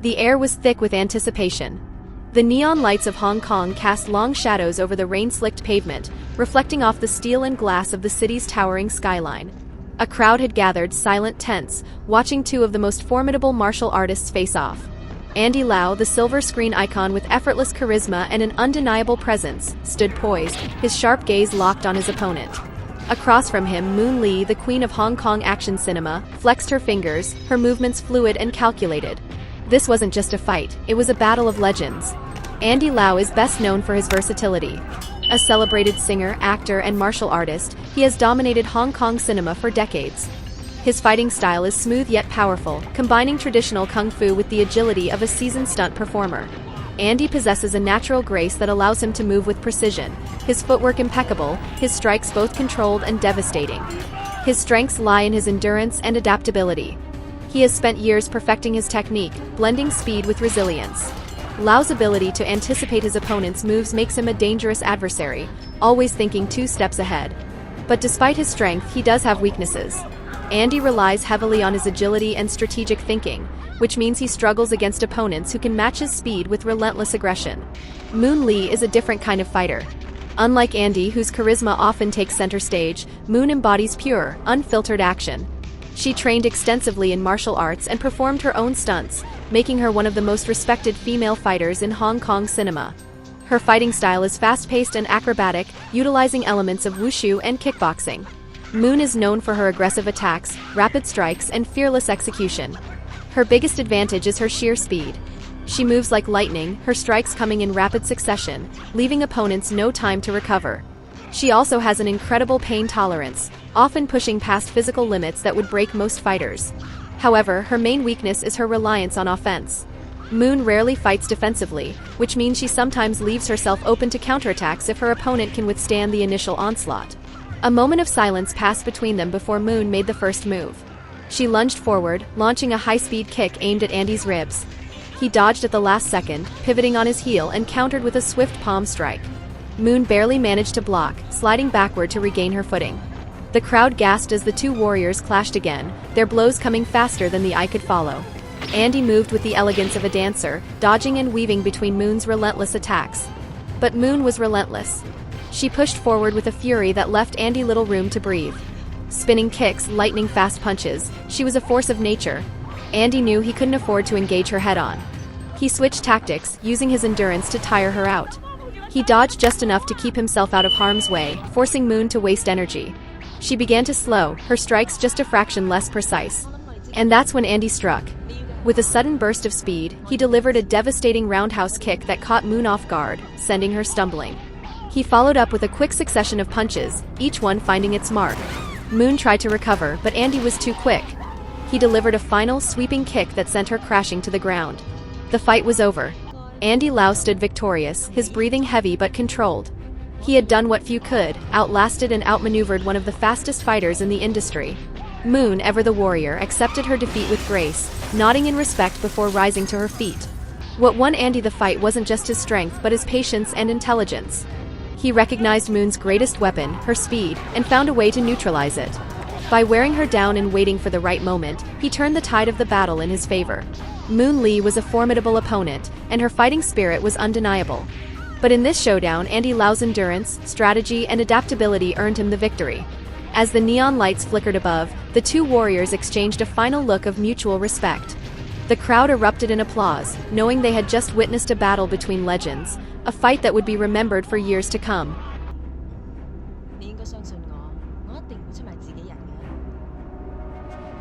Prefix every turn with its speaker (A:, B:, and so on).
A: The air was thick with anticipation. The neon lights of Hong Kong cast long shadows over the rain-slicked pavement, reflecting off the steel and glass of the city's towering skyline. A crowd had gathered, silent, tense, watching two of the most formidable martial artists face off. Andy Lau, the silver screen icon with effortless charisma and an undeniable presence, stood poised, his sharp gaze locked on his opponent. Across from him, Moon Lee, the queen of Hong Kong action cinema, flexed her fingers, her movements fluid and calculated. This wasn't just a fight, it was a battle of legends. Andy Lau is best known for his versatility. A celebrated singer, actor, and martial artist, he has dominated Hong Kong cinema for decades. His fighting style is smooth yet powerful, combining traditional kung fu with the agility of a seasoned stunt performer. Andy possesses a natural grace that allows him to move with precision, his footwork impeccable, his strikes both controlled and devastating. His strengths lie in his endurance and adaptability. He has spent years perfecting his technique, blending speed with resilience. Lau's ability to anticipate his opponent's moves makes him a dangerous adversary, always thinking 2 steps ahead. But despite his strength, he does have weaknesses. Andy relies heavily on his agility and strategic thinking, which means he struggles against opponents who can match his speed with relentless aggression. Moon Lee is a different kind of fighter. Unlike Andy, whose charisma often takes center stage, Moon embodies pure, unfiltered action. She trained extensively in martial arts and performed her own stunts, making her one of the most respected female fighters in Hong Kong cinema. Her fighting style is fast-paced and acrobatic, utilizing elements of wushu and kickboxing. Moon is known for her aggressive attacks, rapid strikes, and fearless execution. Her biggest advantage is her sheer speed. She moves like lightning, her strikes coming in rapid succession, leaving opponents no time to recover. She also has an incredible pain tolerance, often pushing past physical limits that would break most fighters. However, her main weakness is her reliance on offense. Moon rarely fights defensively, which means she sometimes leaves herself open to counterattacks if her opponent can withstand the initial onslaught. A moment of silence passed between them before Moon made the first move. She lunged forward, launching a high-speed kick aimed at Andy's ribs. He dodged at the last second, pivoting on his heel and countered with a swift palm strike. Moon barely managed to block, sliding backward to regain her footing. The crowd gasped as the two warriors clashed again, their blows coming faster than the eye could follow. Andy moved with the elegance of a dancer, dodging and weaving between Moon's relentless attacks. But Moon was relentless. She pushed forward with a fury that left Andy little room to breathe. Spinning kicks, lightning-fast punches, she was a force of nature. Andy knew he couldn't afford to engage her head-on. He switched tactics, using his endurance to tire her out. He dodged just enough to keep himself out of harm's way, forcing Moon to waste energy. She began to slow, her strikes just a fraction less precise. And that's when Andy struck. With a sudden burst of speed, he delivered a devastating roundhouse kick that caught Moon off guard, sending her stumbling. He followed up with a quick succession of punches, each one finding its mark. Moon tried to recover, but Andy was too quick. He delivered a final, sweeping kick that sent her crashing to the ground. The fight was over. Andy Lau stood victorious, his breathing heavy but controlled. He had done what few could, outlasted and outmaneuvered one of the fastest fighters in the industry. Moon, ever the warrior, accepted her defeat with grace, nodding in respect before rising to her feet. What won Andy the fight wasn't just his strength but his patience and intelligence. He recognized Moon's greatest weapon, her speed, and found a way to neutralize it. By wearing her down and waiting for the right moment, he turned the tide of the battle in his favor. Moon Lee was a formidable opponent, and her fighting spirit was undeniable. But in this showdown, Andy Lau's endurance, strategy, and adaptability earned him the victory. As the neon lights flickered above, the two warriors exchanged a final look of mutual respect. The crowd erupted in applause, knowing they had just witnessed a battle between legends, a fight that would be remembered for years to come.